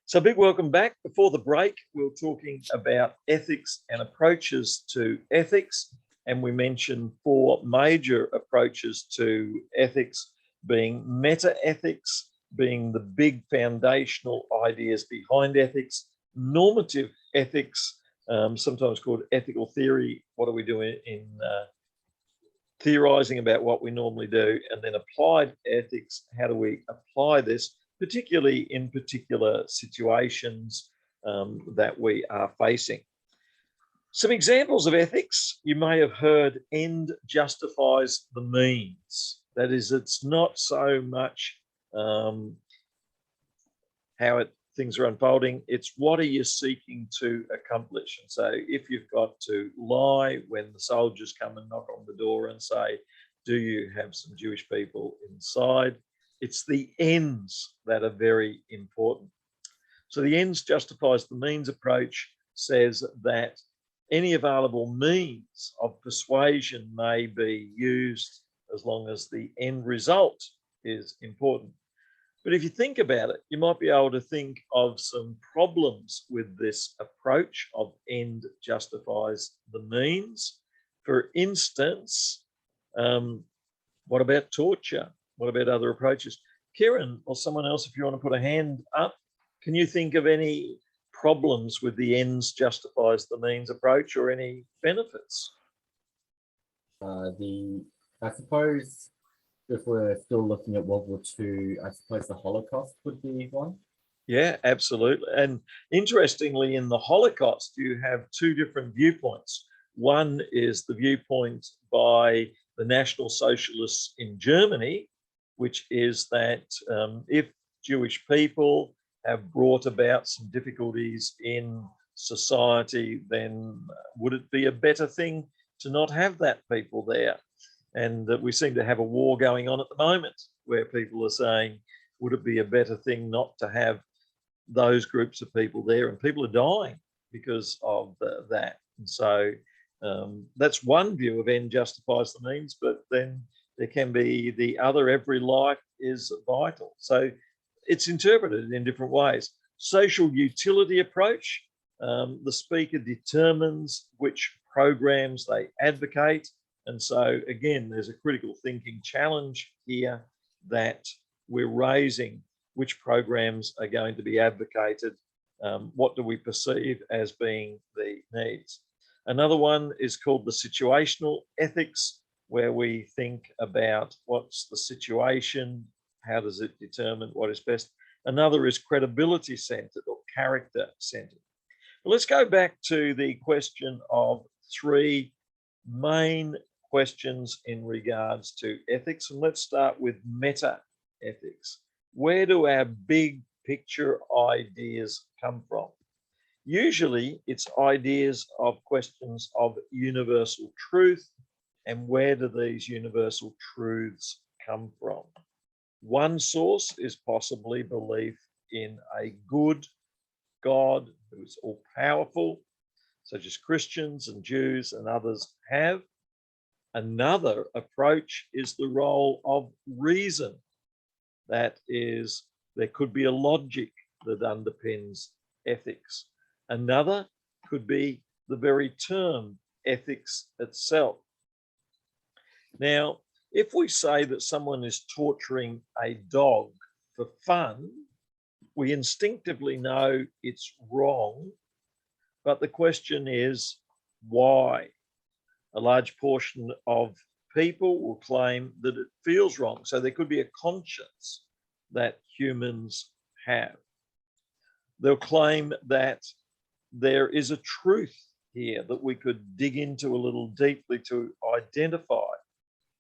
So, a big welcome back. Before the break, we were talking about ethics and approaches to ethics, and we mentioned four major approaches to ethics, being meta ethics, being the big foundational ideas behind ethics, normative ethics, sometimes called ethical theory. What are we doing in theorizing about what we normally do, and then applied ethics? How do we apply this, particularly in particular situations that we are facing? Some examples of ethics: you may have heard end justifies the means. That is, it's not so much how things are unfolding, it's what are you seeking to accomplish. And so if you've got to lie when the soldiers come and knock on the door and say, do you have some Jewish people inside? It's the ends that are very important. So the ends justifies the means approach says that any available means of persuasion may be used as long as the end result is important. But if you think about it, you might be able to think of some problems with this approach of end justifies the means. For instance, what about torture? What about other approaches? Kieran, or someone else, if you want to put a hand up, can you think of any problems with the ends justifies the means approach, or any benefits? I suppose if we're still looking at World War II, I suppose the Holocaust would be one. Yeah, absolutely. And interestingly, in the Holocaust, you have two different viewpoints. One is the viewpoint by the National Socialists in Germany, which is that if Jewish people have brought about some difficulties in society, then would it be a better thing to not have that people there? And we seem to have a war going on at the moment where people are saying, would it be a better thing not to have those groups of people there? And people are dying because of that. And so that's one view of end justifies the means, but then there can be the other, every life is vital. So it's interpreted in different ways. Social utility approach, the speaker determines which programs they advocate. And so, again, there's a critical thinking challenge here that we're raising: which programs are going to be advocated? What do we perceive as being the needs? Another one is called the situational ethics, where we think about what's the situation, how does it determine what is best? Another is credibility centered or character centered. But let's go back to the question of three main questions in regards to ethics, and let's start with meta ethics. Where do our big picture ideas come from? Usually it's ideas of questions of universal truth, and where do these universal truths come from? One source is possibly belief in a good God who is all powerful, such as Christians and Jews and others have. Another approach is the role of reason. That is, there could be a logic that underpins ethics. Another could be the very term ethics itself. Now, if we say that someone is torturing a dog for fun, we instinctively know it's wrong, but the question is why? A large portion of people will claim that it feels wrong. So there could be a conscience that humans have. They'll claim that there is a truth here that we could dig into a little deeply to identify.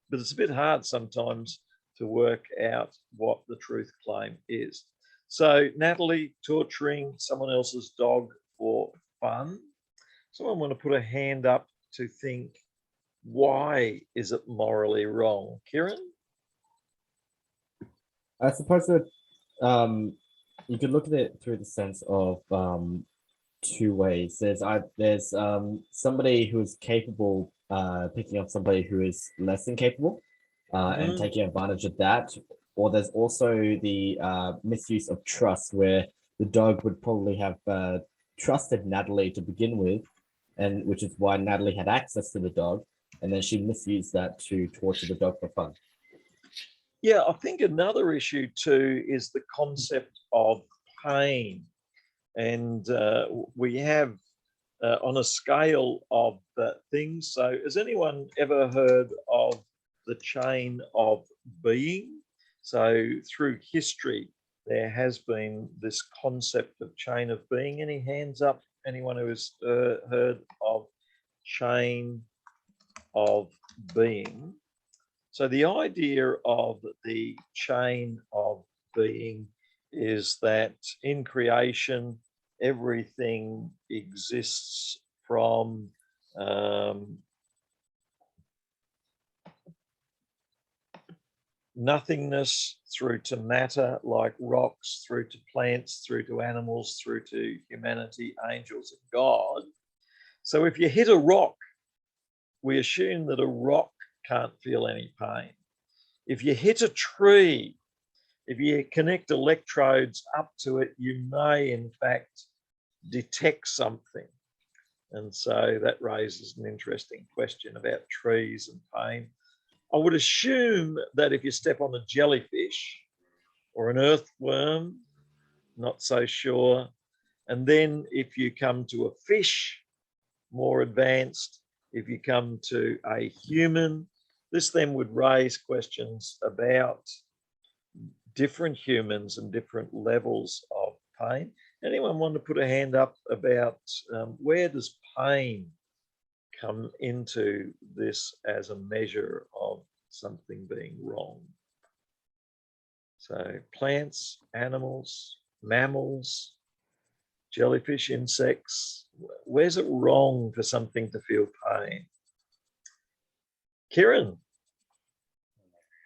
But it's a bit hard sometimes to work out what the truth claim is. So, Natalie, torturing someone else's dog for fun. Someone want to put a hand up to think, why is it morally wrong? Kieran? I suppose that you could look at it through the sense of two ways. There's somebody who is capable picking up somebody who is less than capable and taking advantage of that. Or there's also the misuse of trust, where the dog would probably have trusted Natalie to begin with, and which is why Natalie had access to the dog, and then she misused that to torture the dog for fun. Yeah, I think another issue too is the concept of pain. And we have on a scale of things. So has anyone ever heard of the chain of being? So through history, there has been this concept of chain of being. Any hands up? Anyone who has heard of chain of being? So the idea of the chain of being is that in creation, everything exists from nothingness through to matter, like rocks, through to plants, through to animals, through to humanity, angels, and God. So if you hit a rock, we assume that a rock can't feel any pain. If you hit a tree, if you connect electrodes up to it, you may in fact detect something. And so that raises an interesting question about trees and pain. I would assume that if you step on a jellyfish or an earthworm, not so sure. And then if you come to a fish, more advanced, if you come to a human, this then would raise questions about different humans and different levels of pain. Anyone want to put a hand up about where does pain come into this as a measure of something being wrong? So plants, animals, mammals, jellyfish, insects, where's it wrong for something to feel pain? Kieran,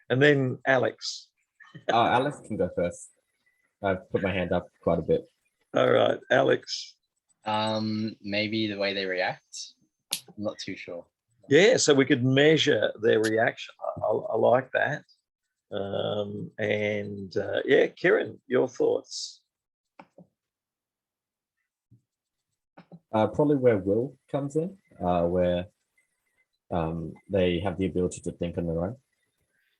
and then Alex. Alex can go first. I've put my hand up quite a bit. All right, Alex. Maybe the way they react. I'm not too sure. Yeah, so we could measure their reaction. I like that. Yeah, Kieran, your thoughts? Probably where will comes in, where they have the ability to think on their own.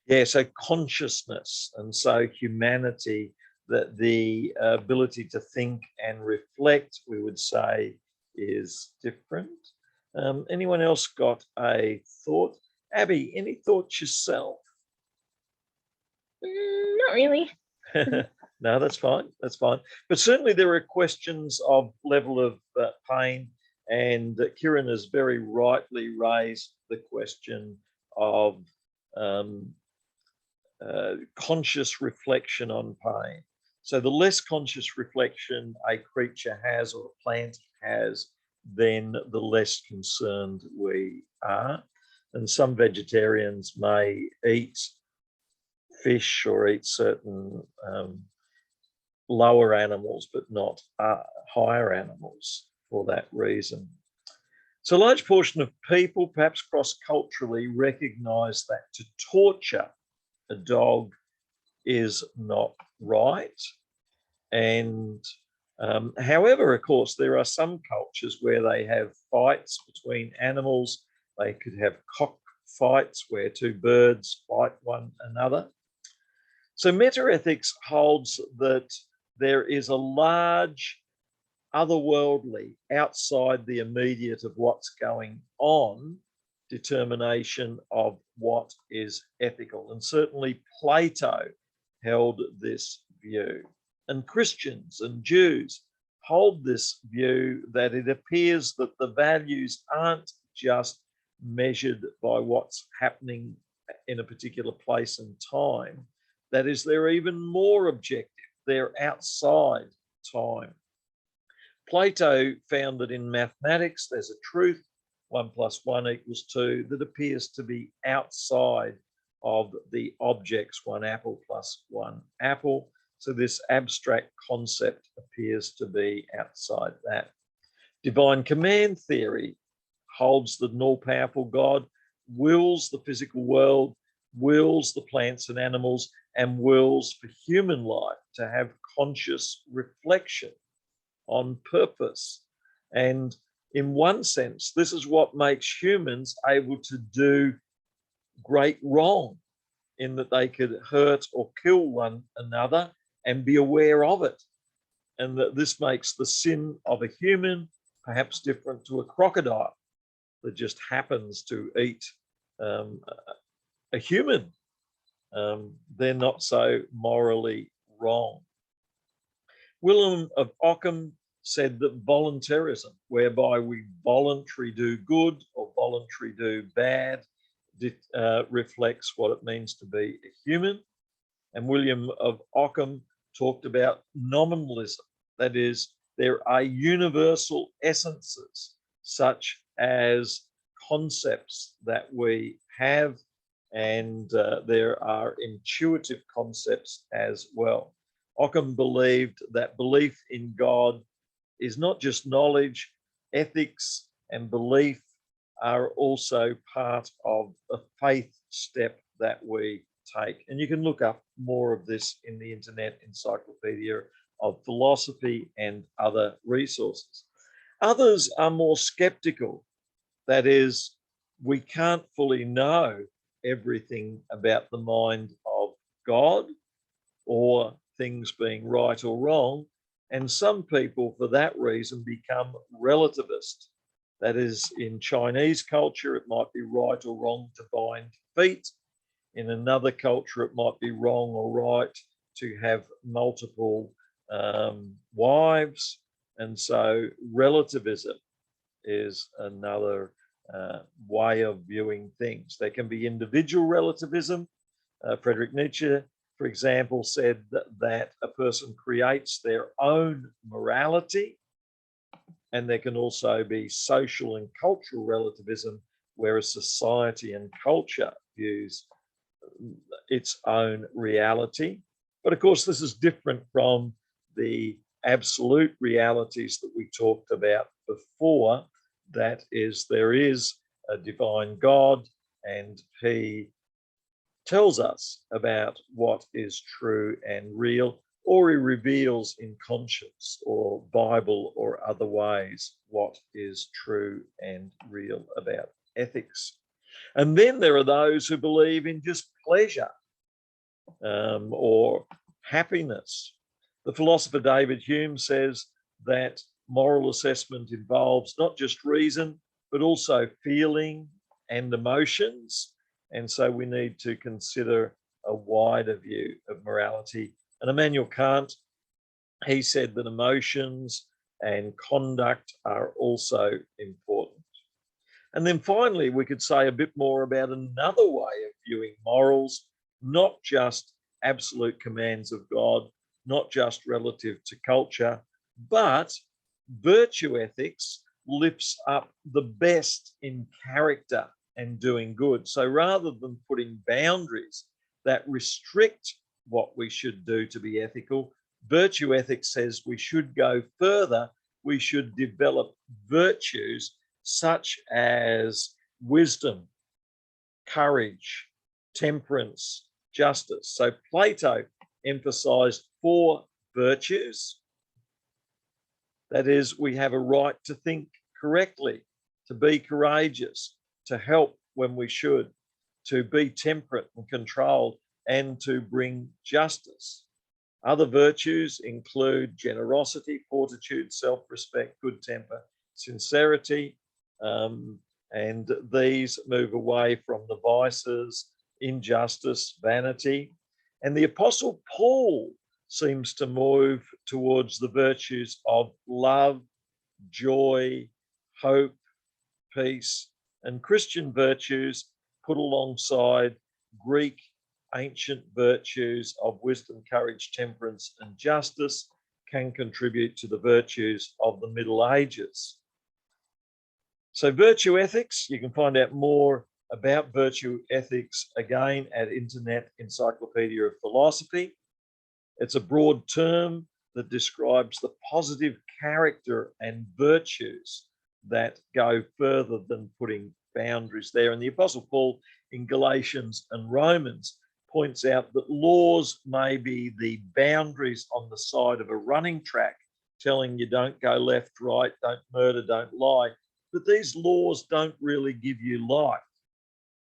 Yeah, so consciousness, and so humanity, that the ability to think and reflect, we would say, is different. Anyone else got a thought? Abby, any thoughts yourself? Not really. No, that's fine. That's fine. But certainly there are questions of level of pain, and Kieran has very rightly raised the question of conscious reflection on pain. So the less conscious reflection a creature has or a plant has, then the less concerned we are. And some vegetarians may eat fish or eat certain lower animals, but not higher animals for that reason. So a large portion of people, perhaps cross-culturally, recognise that to torture a dog is not right. And however, of course, there are some cultures where they have fights between animals. They could have cock fights where two birds fight one another. So metaethics holds that there is a large otherworldly, outside the immediate of what's going on, determination of what is ethical. And certainly Plato held this view. And Christians and Jews hold this view that it appears that the values aren't just measured by what's happening in a particular place and time. That is, they're even more objective. They're outside time. Plato found that in mathematics, there's a truth, 1 + 1 = 2, that appears to be outside of the objects, 1 apple + 1 apple. So this abstract concept appears to be outside that. Divine command theory holds that an all-powerful God wills the physical world, wills the plants and animals, and wills for human life to have conscious reflection, on purpose. And in one sense, this is what makes humans able to do great wrong, in that they could hurt or kill one another and be aware of it. And that this makes the sin of a human perhaps different to a crocodile that just happens to eat a human. They're not so morally wrong. William of Ockham said that voluntarism, whereby we voluntarily do good or voluntarily do bad, reflects what it means to be a human. And William of Ockham talked about nominalism. That is, there are universal essences, such as concepts that we have, and there are intuitive concepts as well. Ockham believed that belief in God is not just knowledge. Ethics and belief are also part of a faith step that we take. And you can look up more of this in the Internet Encyclopedia of Philosophy and other resources. Others are more skeptical. That is, we can't fully know everything about the mind of God or things being right or wrong. And some people, for that reason, become relativist. That is, in Chinese culture, it might be right or wrong to bind feet. In another culture, it might be wrong or right to have multiple wives. And so relativism is another way of viewing things. There can be individual relativism. Friedrich Nietzsche, for example, said that a person creates their own morality. And there can also be social and cultural relativism, where a society and culture views its own reality. But of course, this is different from the absolute realities that we talked about before. That is, there is a divine God, and he tells us about what is true and real, or he reveals in conscience or Bible or other ways what is true and real about ethics. And then there are those who believe in just pleasure or happiness. The philosopher David Hume says that moral assessment involves not just reason, but also feeling and emotions. And so we need to consider a wider view of morality. And Immanuel Kant, he said that emotions and conduct are also important. And then finally, we could say a bit more about another way of viewing morals, not just absolute commands of God, not just relative to culture, but virtue ethics lifts up the best in character and doing good. So rather than putting boundaries that restrict what we should do to be ethical, virtue ethics says we should go further. We should develop virtues such as wisdom, courage, temperance, justice. So Plato emphasized 4 virtues. That is, we have a right to think correctly, to be courageous, to help when we should, to be temperate and controlled, and to bring justice. Other virtues include generosity, fortitude, self-respect, good temper, sincerity, and these move away from the vices, injustice, vanity. And the Apostle Paul seems to move towards the virtues of love, joy, hope, peace, and Christian virtues put alongside Greek ancient virtues of wisdom, courage, temperance, and justice can contribute to the virtues of the Middle Ages. So virtue ethics, you can find out more about virtue ethics again at Internet Encyclopedia of Philosophy. It's a broad term that describes the positive character and virtues that go further than putting boundaries there. And the Apostle Paul in Galatians and Romans points out that laws may be the boundaries on the side of a running track, telling you don't go left, right, don't murder, don't lie. But these laws don't really give you life.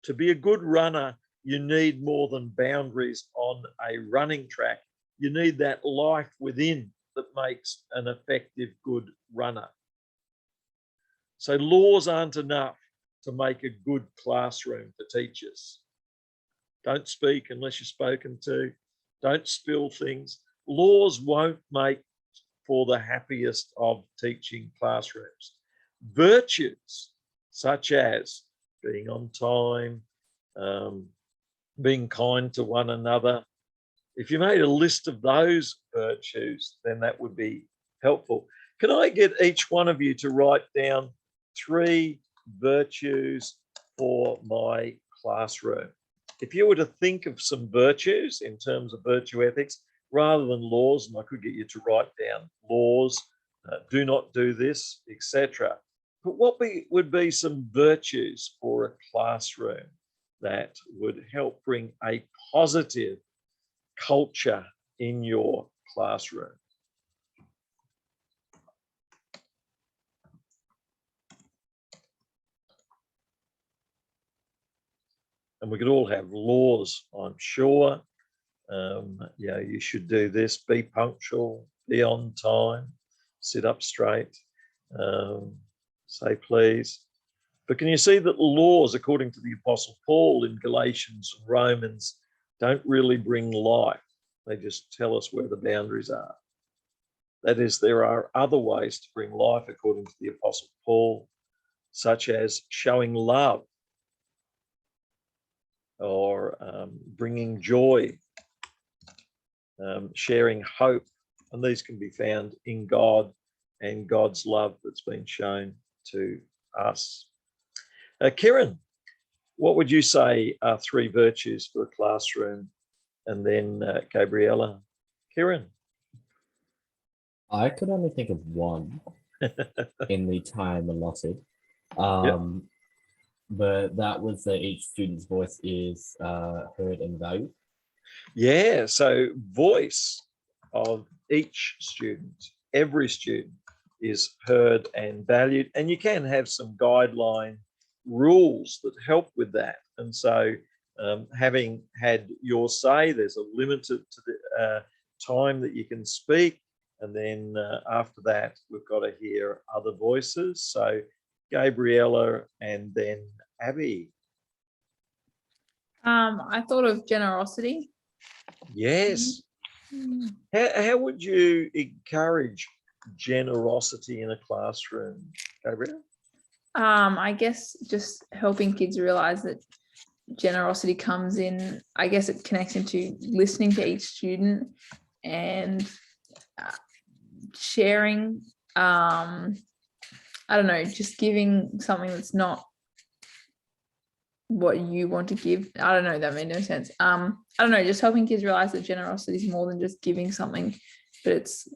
To be a good runner, you need more than boundaries on a running track. You need that life within that makes an effective good runner. So laws aren't enough to make a good classroom for teachers. Don't speak unless you're spoken to. Don't spill things. Laws won't make for the happiest of teaching classrooms. Virtues such as being on time, being kind to one another. If you made a list of those virtues, then that would be helpful. Can I get each one of you to write down 3 virtues for my classroom? If you were to think of some virtues in terms of virtue ethics, rather than laws, and I could get you to write down laws, do not do this, etc. But what would be some virtues for a classroom that would help bring a positive culture in your classroom? And we could all have laws, I'm sure. You should do this, be punctual, be on time, sit up straight, say please. But can you see that laws, according to the Apostle Paul in Galatians and Romans, don't really bring life? They just tell us where the boundaries are. That is, there are other ways to bring life, according to the Apostle Paul, such as showing love or bringing joy, sharing hope. And these can be found in God and God's love that's been shown to us. Kieran, what would you say are 3 virtues for a classroom? And then Gabriella. Kieran. I could only think of one in the time allotted. But that was that each student's voice is heard and valued. Yeah, so voice of each student, every student is heard and valued, and you can have some guideline rules that help with that. And so having had your say, there's a limit to the time that you can speak, and then after that we've got to hear other voices. So Gabriella and then Abby. I thought of generosity. Yes. How would you encourage generosity in a classroom, Gabrielle? I guess just helping kids realize that generosity comes in, I guess it connects into listening to each student and sharing, I don't know, just giving something that's not what you want to give. I don't know, that made no sense. I don't know, just helping kids realize that generosity is more than just giving something, but it's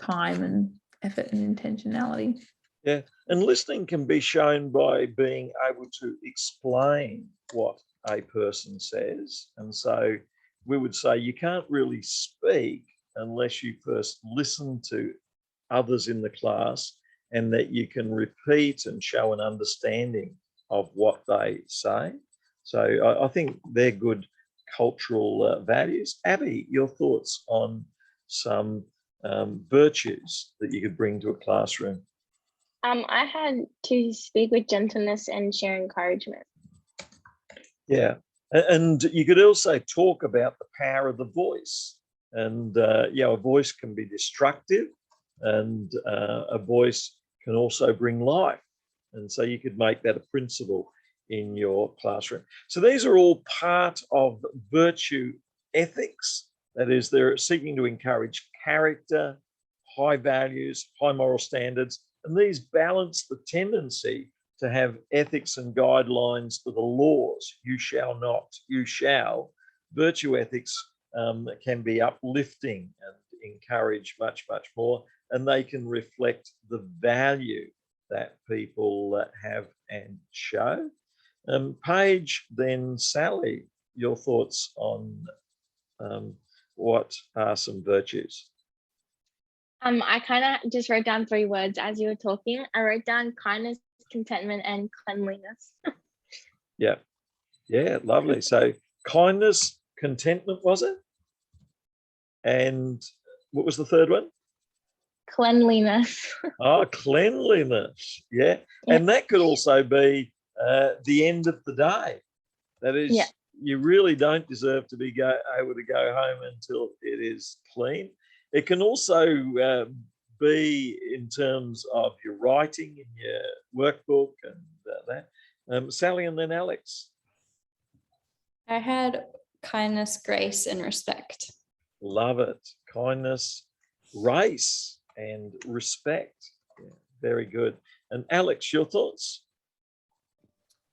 time and effort and intentionality. Yeah, and listening can be shown by being able to explain what a person says. And so we would say you can't really speak unless you first listen to others in the class, and that you can repeat and show an understanding of what they say. So I think they're good cultural values. Abby, your thoughts on some virtues that you could bring to a classroom? I had to speak with gentleness and share encouragement. Yeah, and you could also talk about the power of the voice. And a voice can be destructive, and a voice can also bring life. And so you could make that a principle in your classroom. So these are all part of virtue ethics. That is, they're seeking to encourage character, high values, high moral standards, and these balance the tendency to have ethics and guidelines for the laws. You shall not, you shall. Virtue ethics can be uplifting and encourage much, much more, and they can reflect the value that people have and show. Paige, then Sally, your thoughts on what are some virtues? I kind of just wrote down 3 words as you were talking. I wrote down kindness, contentment, and cleanliness. Yeah, yeah, lovely. So kindness, contentment, was it? And what was the third one? Cleanliness. Oh, cleanliness. Yeah. Yeah. And that could also be the end of the day. That is, Yeah. you really don't deserve to be able to go home until it is clean. It can also be in terms of your writing in your workbook and that. Sally and then Alex. I had kindness, grace, and respect. Love it. Kindness, grace, and respect. Yeah, very good. And Alex, your thoughts?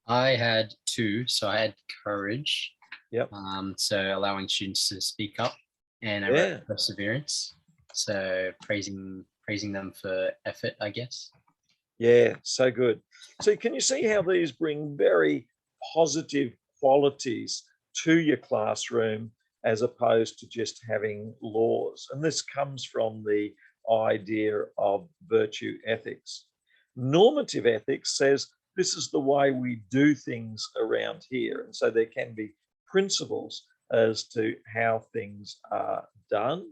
I had 2. So I had courage. Yep. So allowing students to speak up, and I Yeah. wrote perseverance. So praising them for effort, I guess. Yeah, so good. So can you see how these bring very positive qualities to your classroom as opposed to just having laws? And this comes from the idea of virtue ethics. Normative ethics says this is the way we do things around here. And so there can be principles as to how things are done.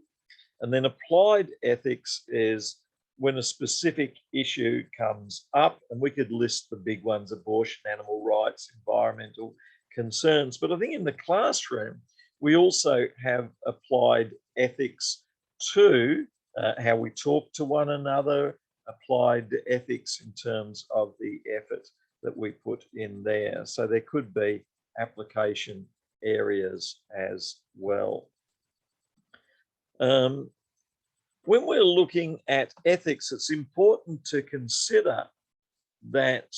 And then applied ethics is when a specific issue comes up, and we could list the big ones: abortion, animal rights, environmental concerns. But I think in the classroom, we also have applied ethics to how we talk to one another, applied ethics in terms of the effort that we put in there. So there could be application areas as well. When we're looking at ethics, it's important to consider that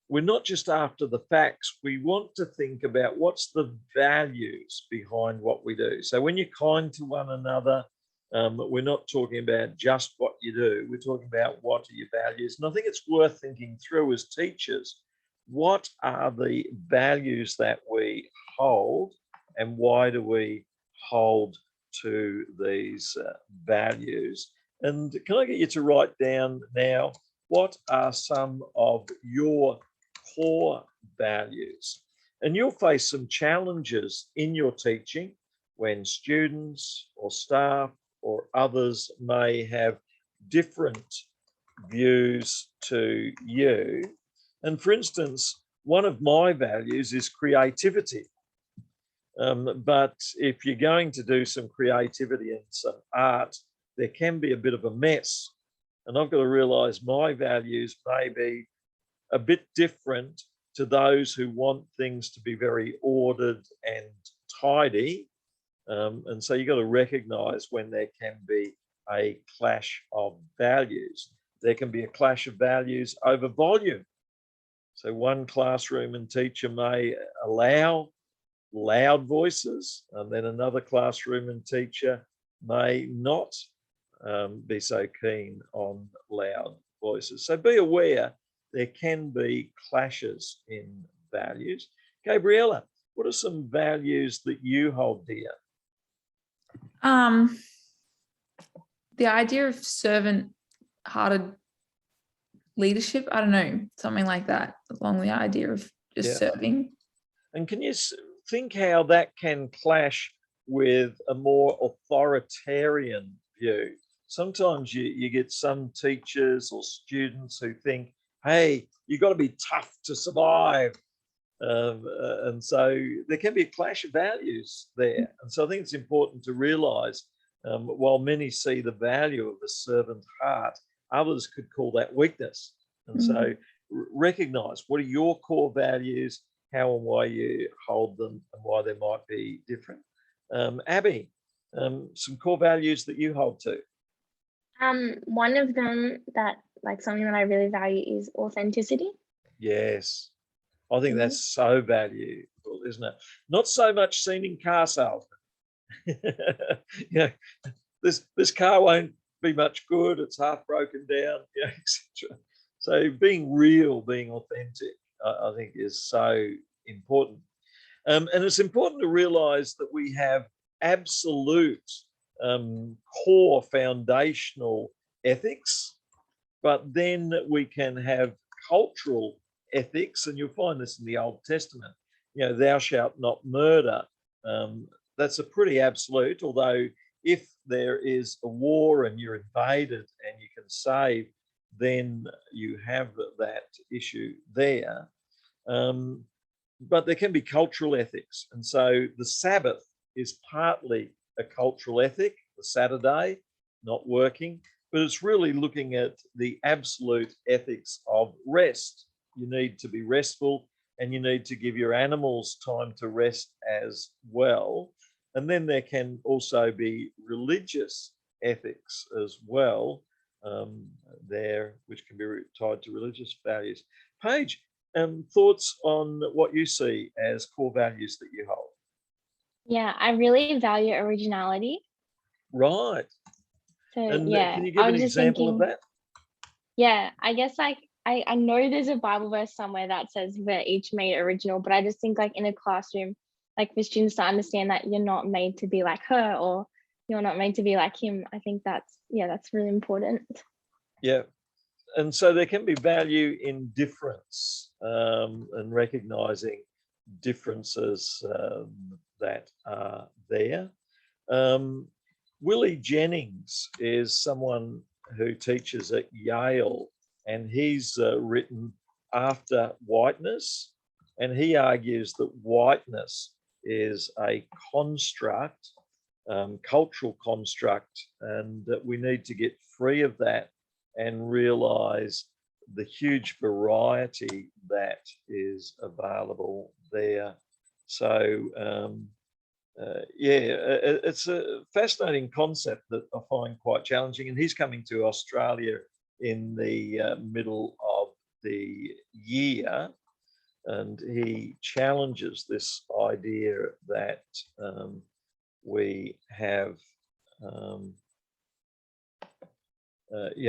we're not just after the facts. We want to think about what's the values behind what we do. So when you're kind to one another, we're not talking about just what you do. We're talking about what are your values. And I think it's worth thinking through as teachers, what are the values that we hold and why do we hold to these values? And can I get you to write down now, what are some of your core values? And you'll face some challenges in your teaching when students or staff or others may have different views to you. And for instance, one of my values is creativity. But if you're going to do some creativity and some art, there can be a bit of a mess. And I've got to realize my values may be a bit different to those who want things to be very ordered and tidy. And so you've got to recognize when there can be a clash of values. There can be a clash of values over volume. So one classroom and teacher may allow loud voices, and then another classroom and teacher may not be so keen on loud voices. So be aware there can be clashes in values. Gabriella, what are some values that you hold dear? The idea of servant-hearted leadership, I don't know, something like that, along the idea of just serving. And can you think how that can clash with a more authoritarian view? Sometimes you get some teachers or students who think, hey, you've got to be tough to survive. And so there can be a clash of values there. And so I think it's important to realize, while many see the value of the servant heart, others could call that weakness. And so recognize what are your core values, how and why you hold them, and why they might be different. Abby, some core values that you hold to. One of them that, like, something that I really value is authenticity. Yes. I think that's so valuable, isn't it? Not so much seen in car salesmen. This car won't be much good. It's half broken down, etc. So being real, being authentic, I think is so important. And it's important to realize that we have absolute core foundational ethics, but then we can have cultural ethics, and you'll find this in the Old Testament. You know, thou shalt not murder. That's a pretty absolute, although if there is a war and you're invaded and you can save, then you have that issue there. But there can be cultural ethics. And so the Sabbath is partly a cultural ethic, the Saturday, not working, but it's really looking at the absolute ethics of rest. You need to be restful, and you need to give your animals time to rest as well. And then there can also be religious ethics as well there, which can be tied to religious values. Paige, thoughts on what you see as core values that you hold? Yeah, I really value originality. Right. So And yeah, can you give I an was just example of thinking, that? yeah, I guess like I know there's a Bible verse somewhere that says we're each made original, but I just think like in a classroom, like for students to understand that you're not made to be like her or you're not made to be like him. I think that's really important. Yeah. And so there can be value in difference and recognizing differences that are there. Willie Jennings is someone who teaches at Yale, and he's written After Whiteness, and he argues that whiteness is a construct, cultural construct, and that we need to get free of that and realize the huge variety that is available there. So it's a fascinating concept that I find quite challenging. And he's coming to Australia in the middle of the year, and he challenges this idea that we have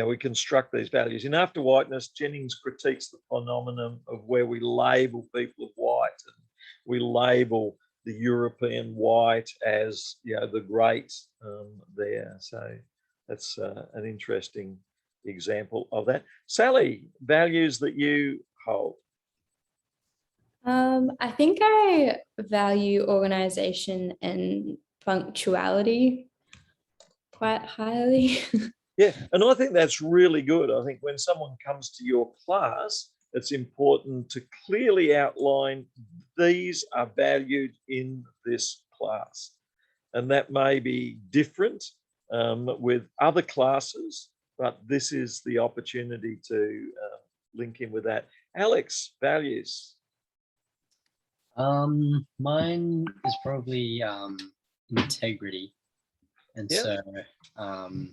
we construct these values. In After Whiteness, Jennings critiques the phenomenon of where we label people of white, and we label the European white as, you know, the great there. So that's an interesting example of that. Sally, values that you hold? I think I value organization and punctuality quite highly. Yeah, and I think that's really good. I think when someone comes to your class, it's important to clearly outline these are valued in this class. And that may be different with other classes, but this is the opportunity to link in with that. Alex, values? Mine is probably integrity. And Yeah. so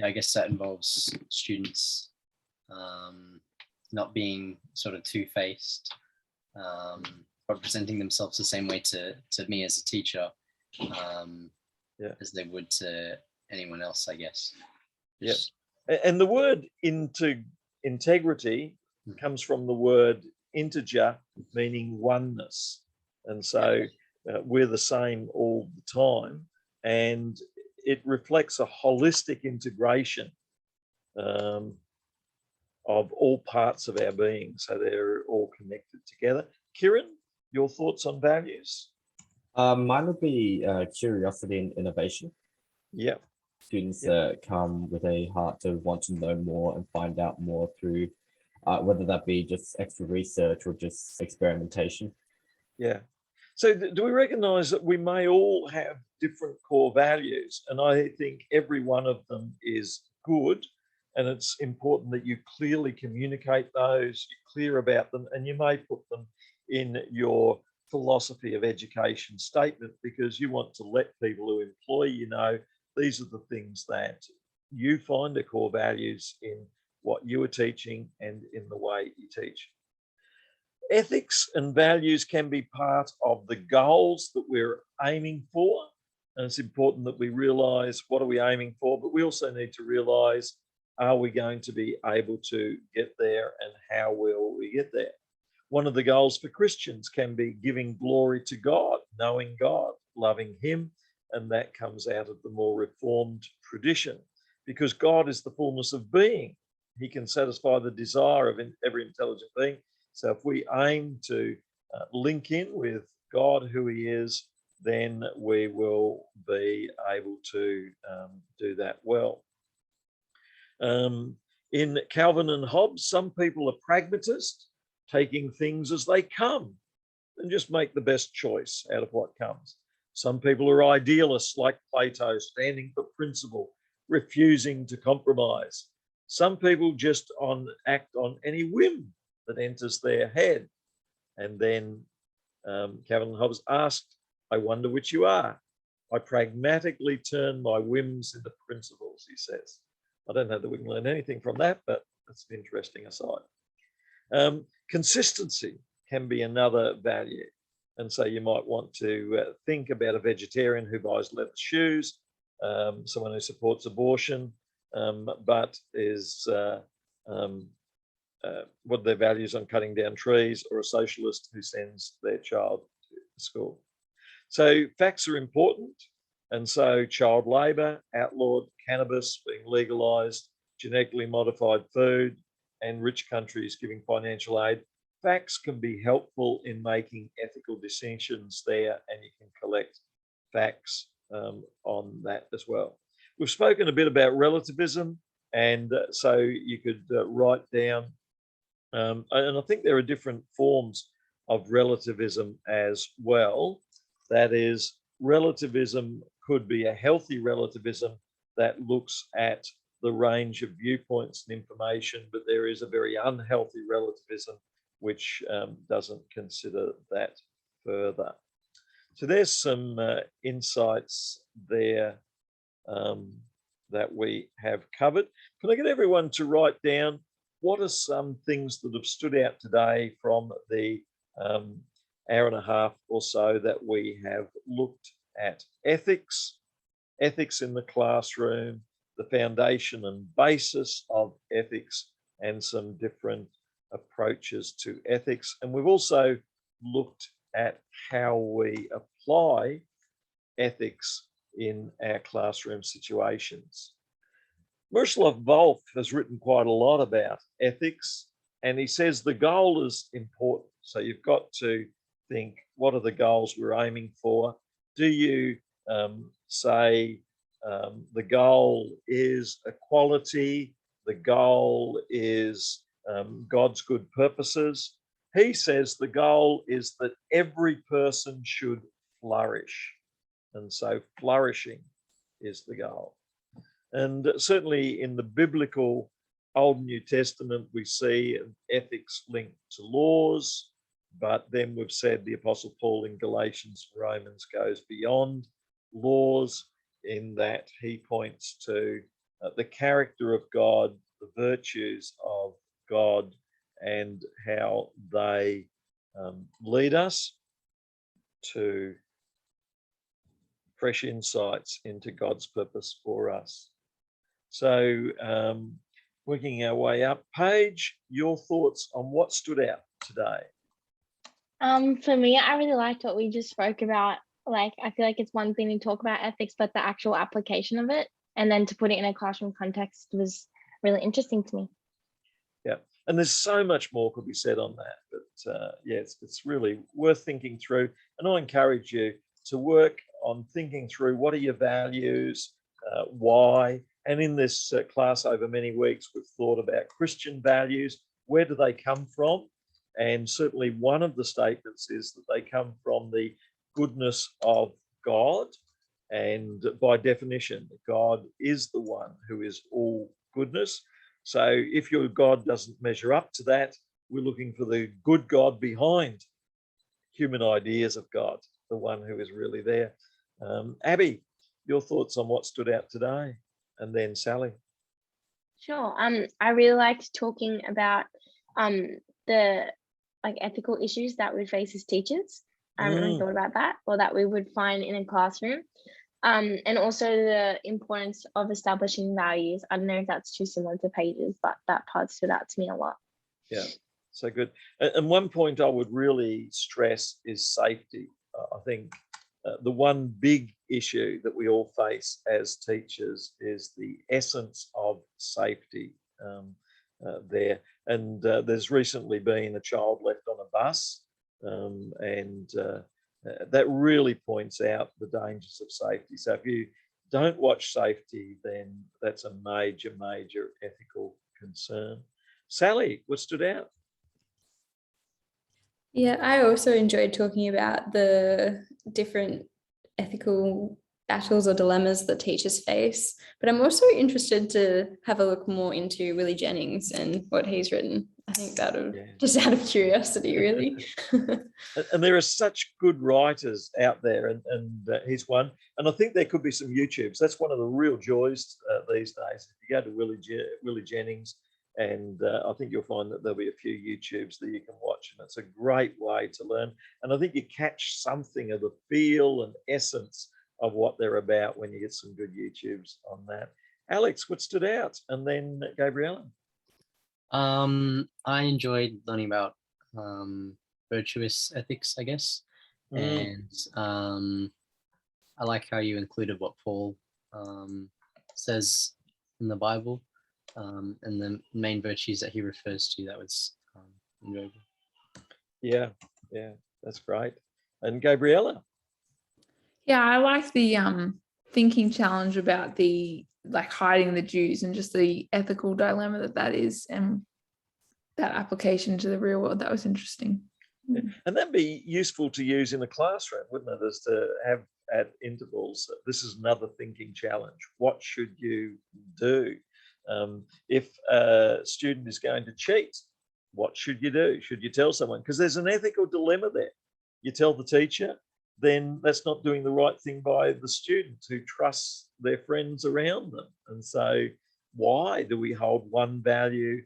I guess that involves students not being sort of two-faced, representing themselves the same way to me as a teacher as they would to anyone else, I guess. Yeah. And the word integrity comes from the word integer, meaning oneness. And so we're the same all the time. And it reflects a holistic integration of all parts of our being. So they're all connected together. Kieran, your thoughts on values? Mine would be curiosity and innovation. Yeah. Students come with a heart to want to know more and find out more through whether that be just extra research or just experimentation. Yeah. So do we recognize that we may all have different core values? And I think every one of them is good. And it's important that you clearly communicate those, you're clear about them, and you may put them in your philosophy of education statement, because you want to let people who employ you know these are the things that you find are core values in what you are teaching and in the way you teach. Ethics and values can be part of the goals that we're aiming for. And it's important that we realize what are we aiming for, but we also need to realize, are we going to be able to get there and how will we get there? One of the goals for Christians can be giving glory to God, knowing God, loving Him, and that comes out of the more reformed tradition, because God is the fullness of being. He can satisfy the desire of every intelligent being. So if we aim to link in with God, who He is, then we will be able to do that well. In Calvin and Hobbes, some people are pragmatists, taking things as they come and just make the best choice out of what comes. Some people are idealists like Plato, standing for principle, refusing to compromise. Some people just act on any whim that enters their head. And then Calvin and Hobbes asked, I wonder which you are. I pragmatically turn my whims into principles, he says. I don't know that we can learn anything from that, but that's an interesting aside. Consistency can be another value. And so you might want to think about a vegetarian who buys leather shoes, someone who supports abortion, but is what are their values on cutting down trees, or a socialist who sends their child to school. So facts are important. And so child labor, outlawed, cannabis being legalized, genetically modified food, and rich countries giving financial aid. Facts can be helpful in making ethical decisions there, and you can collect facts on that as well. We've spoken a bit about relativism, and so you could write down, and I think there are different forms of relativism as well. That is, relativism could be a healthy relativism that looks at the range of viewpoints and information, but there is a very unhealthy relativism which doesn't consider that further. So there's some insights there that we have covered. Can I get everyone to write down what are some things that have stood out today from the hour and a half or so that we have looked at? Ethics in the classroom, the foundation and basis of ethics, and some different approaches to ethics. And we've also looked at how we apply ethics in our classroom situations. Miroslav Volf has written quite a lot about ethics, and he says the goal is important. So you've got to think, what are the goals we're aiming for? Do you say the goal is equality, the goal is God's good purposes? He says the goal is that every person should flourish. And so flourishing is the goal. And certainly in the biblical Old and New Testament, we see ethics linked to laws, but then we've said the Apostle Paul in Galatians and Romans goes beyond laws, in that he points to the character of God, the virtues of God, and how they lead us to fresh insights into God's purpose for us. So working our way up, Paige, your thoughts on what stood out today? For me, I really liked what we just spoke about. Like, I feel like it's one thing to talk about ethics, but the actual application of it, and then to put it in a classroom context, was really interesting to me. Yeah, and there's so much more could be said on that, but yeah, it's really worth thinking through. And I encourage you to work on thinking through, what are your values, why? And in this class over many weeks, we've thought about Christian values. Where do they come from? And certainly one of the statements is that they come from the goodness of God. And by definition, God is the one who is all goodness. So if your God doesn't measure up to that, we're looking for the good God behind human ideas of God, the one who is really there. Abby, your thoughts on what stood out today? And then Sally. Sure. I really liked talking about the ethical issues that we face as teachers. I really thought about that, or that we would find in a classroom. And also the importance of establishing values. I don't know if that's too similar to Paige's, but that part stood out to me a lot. Yeah. So good. And one point I would really stress is safety. I think the one big issue that we all face as teachers is the essence of safety there. And there's recently been a child left on a bus, and that really points out the dangers of safety. So if you don't watch safety, then that's a major, major ethical concern. Sally, what stood out? Yeah, I also enjoyed talking about the different ethical battles or dilemmas that teachers face, but I'm also interested to have a look more into Willie Jennings and what he's written. I think that would just out of curiosity, really. And there are such good writers out there, and he's one. And I think there could be some YouTubes. That's one of the real joys these days. If you go to Willie Jennings, and I think you'll find that there'll be a few YouTubes that you can watch, and it's a great way to learn. And I think you catch something of the feel and essence of what they're about when you get some good YouTubes on that. Alex, what stood out? And then Gabriella. I enjoyed learning about virtuous ethics, I guess, and I like how you included what Paul says in the Bible, and the main virtues that he refers to. That was enjoyable. Yeah, That's great. And Gabriella. Yeah, I like the thinking challenge about the hiding the Jews and just the ethical dilemma that is, and that application to the real world. That was interesting. And that'd be useful to use in a classroom, wouldn't it? As to have at intervals, this is another thinking challenge. What should you do? If a student is going to cheat, what should you do? Should you tell someone? Because there's an ethical dilemma there. You tell the teacher, then that's not doing the right thing by the student who trusts their friends around them. And so why do we hold one value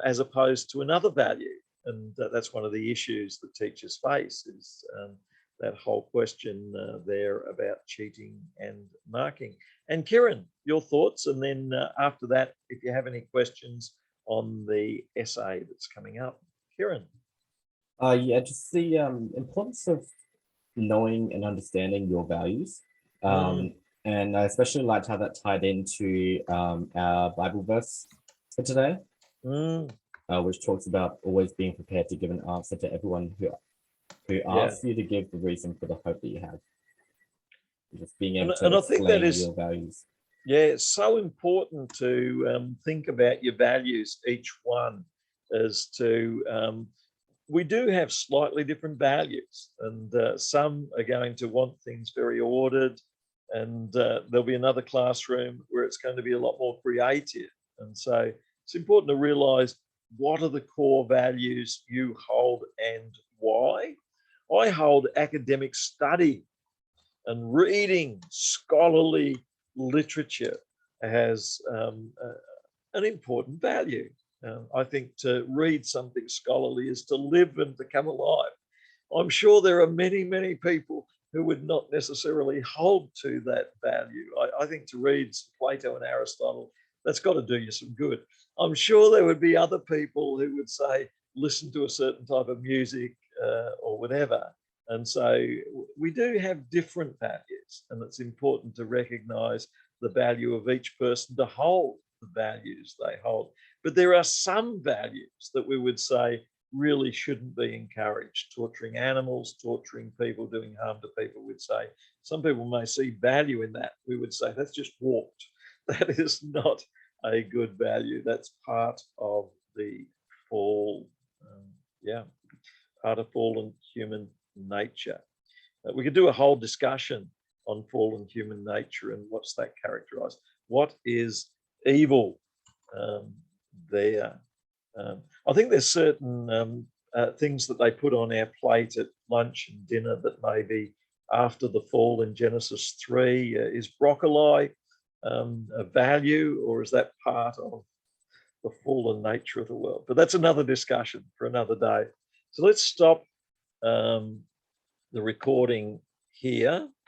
as opposed to another value? And that's one of the issues that teachers face, is that whole question there about cheating and marking. And Kieran, your thoughts, and then after that, if you have any questions on the essay that's coming up. Kieran. Yeah, just the importance of knowing and understanding your values. And I especially liked how that tied into our Bible verse for today, which talks about always being prepared to give an answer to everyone who asks you to give the reason for the hope that you have. Just being able to explain your values. Yeah, it's so important to think about your values, each one, as to we do have slightly different values, and some are going to want things very ordered, and there'll be another classroom where it's going to be a lot more creative. And so it's important to realize what are the core values you hold and why. I hold academic study and reading scholarly literature as an important value. I think to read something scholarly is to live and to come alive. I'm sure there are many, many people who would not necessarily hold to that value. I think to read Plato and Aristotle, that's got to do you some good. I'm sure there would be other people who would say, listen to a certain type of music or whatever. And so we do have different values, and it's important to recognize the value of each person to hold the values they hold. But there are some values that we would say really shouldn't be encouraged. Torturing animals, torturing people, doing harm to people, we'd say. Some people may see value in that. We would say that's just warped. That is not a good value. That's part of the fall, part of fallen human nature. We could do a whole discussion on fallen human nature and what's that characterized. What is evil there? I think there's certain things that they put on our plate at lunch and dinner that maybe after the fall in Genesis 3, is broccoli a value, or is that part of the fallen nature of the world? But that's another discussion for another day. So let's stop the recording here.